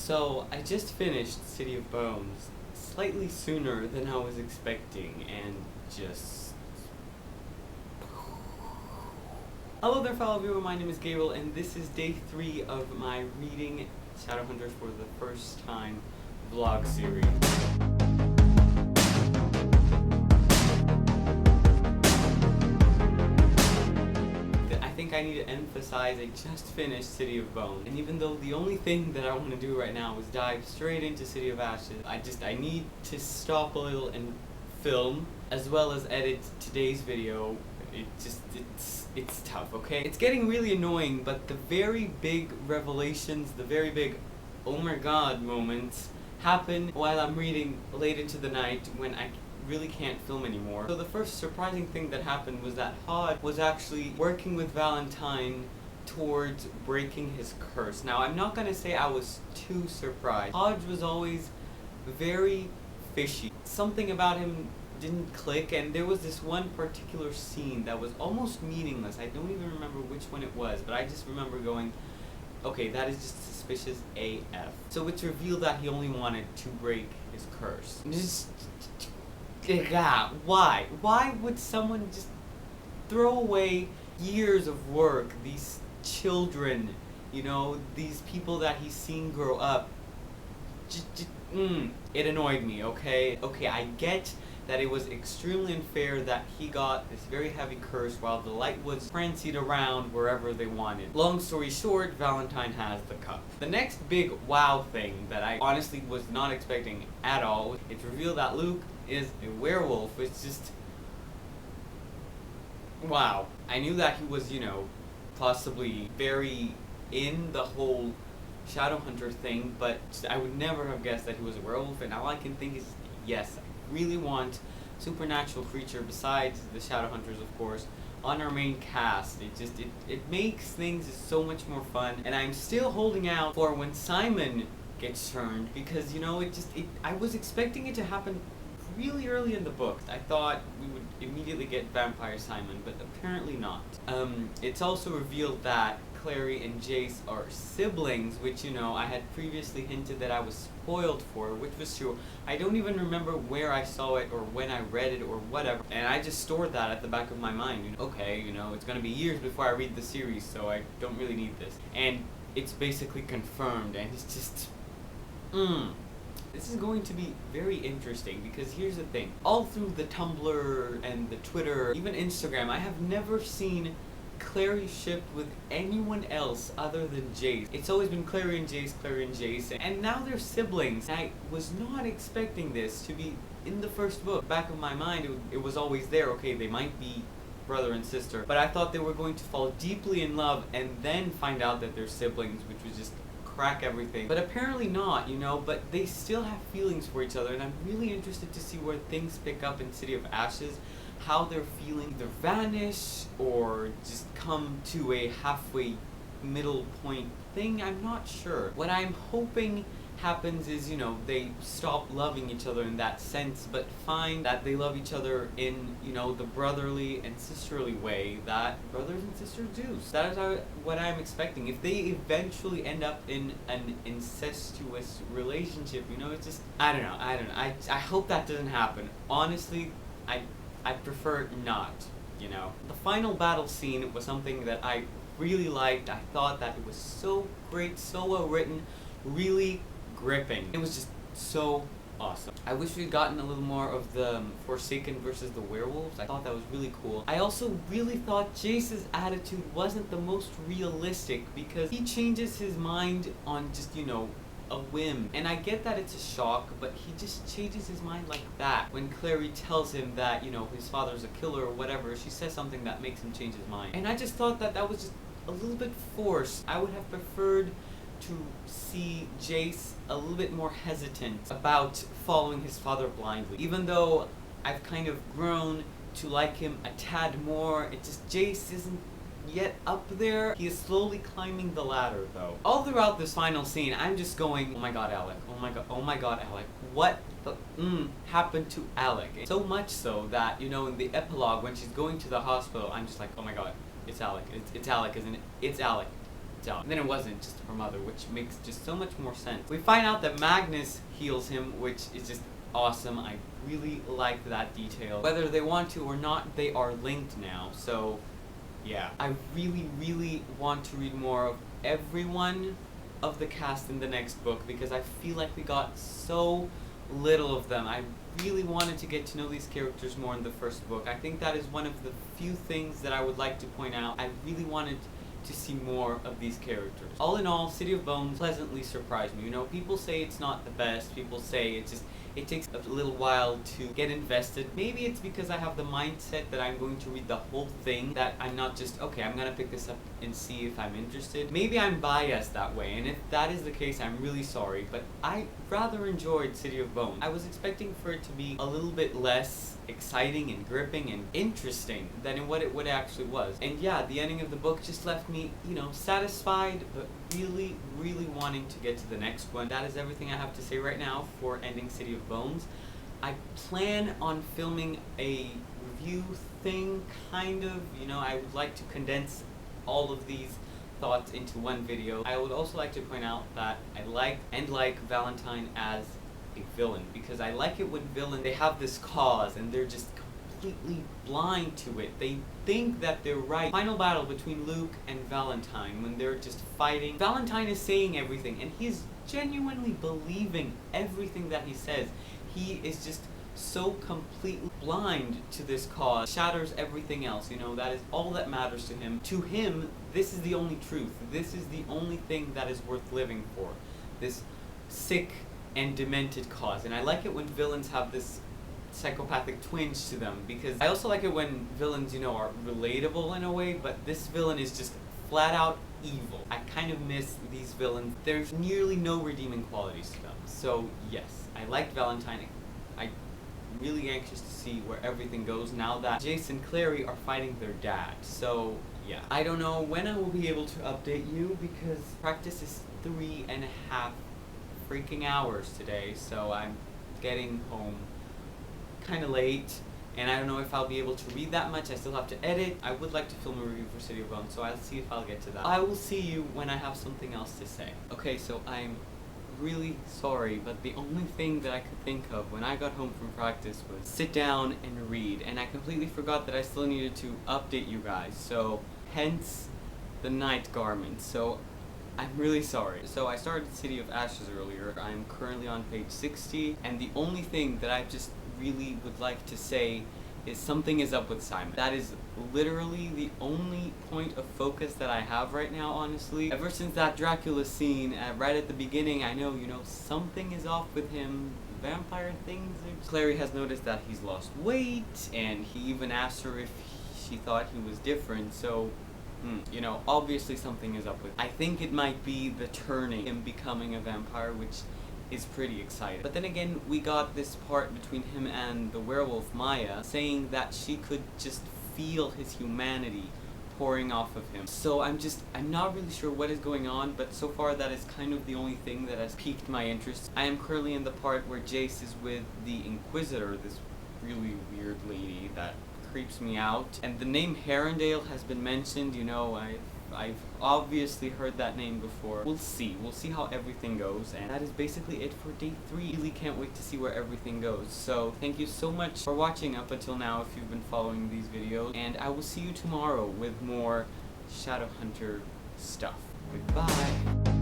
So, I just finished City of Bones slightly sooner than I was expecting, and just... Hello there, fellow viewer, my name is Gabriel, and this is day 3 of my reading Shadowhunters for the first time vlog series. I need to emphasize I just finished City of Bones, and even though the only thing that I want to do right now is dive straight into City of Ashes, I need to stop a little and film as well as edit today's video. It's tough, okay? It's getting really annoying, but the very big revelations, the very big oh my god moments happen while I'm reading late into the night when I really can't film anymore. So the first surprising thing that happened was that Hodge was actually working with Valentine towards breaking his curse. Now, I'm not gonna say I was too surprised. Hodge was always very fishy. Something about him didn't click, and there was this one particular scene that was almost meaningless. I don't even remember which one it was, but I just remember going, okay, that is just suspicious AF. So it's revealed that he only wanted to break his curse. God, why? Why would someone just throw away years of work, these children, you know, these people that he's seen grow up? It annoyed me, okay? Okay, I get that it was extremely unfair that he got this very heavy curse while the light was frenzied around wherever they wanted. Long story short, Valentine has the cup. The next big wow thing that I honestly was not expecting at all, it's revealed that Luke is a werewolf. It's just... wow. I knew that he was, you know, possibly very in the whole Shadowhunter thing, but I would never have guessed that he was a werewolf, and all I can think is, yes, I really want supernatural creature besides the Shadowhunters, of course, on our main cast. It makes things so much more fun, and I'm still holding out for when Simon gets turned, because, you know, I was expecting it to happen really early in the book. I thought we would immediately get Vampire Simon, but apparently not. It's also revealed that Clary and Jace are siblings, which, you know, I had previously hinted that I was spoiled for, which was true. I don't even remember where I saw it or when I read it or whatever, and I just stored that at the back of my mind. You know, okay, you know, it's gonna be years before I read the series, so I don't really need this. And it's basically confirmed, and it's just... This is going to be very interesting, because here's the thing. All through the Tumblr and the Twitter, even Instagram, I have never seen Clary shipped with anyone else other than Jace. It's always been Clary and Jace, and now they're siblings. I was not expecting this to be in the first book. Back of my mind, it was always there. Okay, they might be brother and sister, but I thought they were going to fall deeply in love and then find out that they're siblings, which was just crack everything. But apparently not, you know, but they still have feelings for each other, and I'm really interested to see where things pick up in City of Ashes, how their feelings either vanish or just come to a halfway middle point thing. I'm not sure. What I'm hoping happens is, you know, they stop loving each other in that sense, but find that they love each other in, you know, the brotherly and sisterly way that brothers and sisters do. So that is what I'm expecting. If they eventually end up in an incestuous relationship, you know, it's just, I don't know. I hope that doesn't happen. Honestly, I prefer not, you know. The final battle scene was something that I really liked. I thought that it was so great, so well written, really gripping. It was just so awesome. I wish we'd gotten a little more of the Forsaken versus the werewolves. I thought that was really cool. I also really thought Jace's attitude wasn't the most realistic, because he changes his mind on just, you know, a whim. And I get that it's a shock, but he just changes his mind like that. When Clary tells him that, you know, his father's a killer or whatever, she says something that makes him change his mind. And I just thought that that was just a little bit forced. I would have preferred to see Jace a little bit more hesitant about following his father blindly. Even though I've kind of grown to like him a tad more, it just, Jace isn't yet up there. He is slowly climbing the ladder, though. All throughout this final scene, I'm just going, oh my god, Alec. Oh my god, Alec. What the happened to Alec? So much so that, you know, in the epilogue, when she's going to the hospital, I'm just like, oh my god, it's Alec. It's Alec, isn't it? It's Alec. out. And then it wasn't just her mother, which makes just so much more sense. We find out that Magnus heals him, which is just awesome. I really like that detail. Whether they want to or not, they are linked now, so yeah. I really want to read more of everyone of the cast in the next book, because I feel like we got so little of them. I really wanted to get to know these characters more in the first book. I think that is one of the few things that I would like to point out. I really wanted to see more of these characters. All in all, City of Bones pleasantly surprised me. You know, people say it's not the best, people say it takes a little while to get invested. Maybe it's because I have the mindset that I'm going to read the whole thing, that I'm not just, okay, I'm gonna pick this up and see if I'm interested. Maybe I'm biased that way, and if that is the case, I'm really sorry, but I rather enjoyed City of Bones. I was expecting for it to be a little bit less exciting and gripping and interesting than what it actually was. And yeah, the ending of the book just left me, you know, satisfied, but really wanting to get to the next one. That is everything I have to say right now for ending City of Bones. I plan on filming a review thing, kind of. You know, I would like to condense all of these thoughts into one video. I would also like to point out that I like Valentine as a villain, because I like it when villains, they have this cause and they're just completely blind to it. They think that they're right. Final battle between Luke and Valentine, when they're just fighting, Valentine is saying everything and he's genuinely believing everything that he says. He is just so completely blind to this cause, shatters everything else, you know, that is all that matters to him. To him, this is the only truth. This is the only thing that is worth living for. This sick and demented cause. And I like it when villains have this psychopathic twinge to them, because I also like it when villains, you know, are relatable in a way, but this villain is just flat out evil. I kind of miss these villains. There's nearly no redeeming qualities to them. So yes, I liked Valentine. I'm really anxious to see where everything goes now that Jace and Clary are fighting their dad. So yeah, I don't know when I will be able to update you, because practice is 3.5 freaking hours today, so I'm getting home kind of late, and I don't know if I'll be able to read that much. I still have to edit. I would like to film a review for City of Bones, so I'll see if I'll get to that. I will see you when I have something else to say. Okay, so I'm really sorry, but the only thing that I could think of when I got home from practice was sit down and read, and I completely forgot that I still needed to update you guys, so hence the night garments. So I'm really sorry. So I started City of Ashes earlier. I'm currently on page 60, and the only thing that I just really would like to say is something is up with Simon. That is literally the only point of focus that I have right now, honestly. Ever since that Dracula scene right at the beginning, I know, you know, something is off with him. Vampire things. Clary has noticed that he's lost weight, and he even asked her if she thought he was different, so you know, obviously something is up with. I think it might be the turning, him becoming a vampire, which is pretty exciting. But then again, we got this part between him and the werewolf Maya saying that she could just feel his humanity pouring off of him. So I'm not really sure what is going on, but so far that is kind of the only thing that has piqued my interest. I am currently in the part where Jace is with the Inquisitor, this really weird lady that creeps me out, and the name Herondale has been mentioned. You know, I've obviously heard that name before. We'll see how everything goes, and that is basically it for day 3. Really can't wait to see where everything goes. So thank you so much for watching up until now if you've been following these videos, and I will see you tomorrow with more Shadowhunter stuff. Goodbye.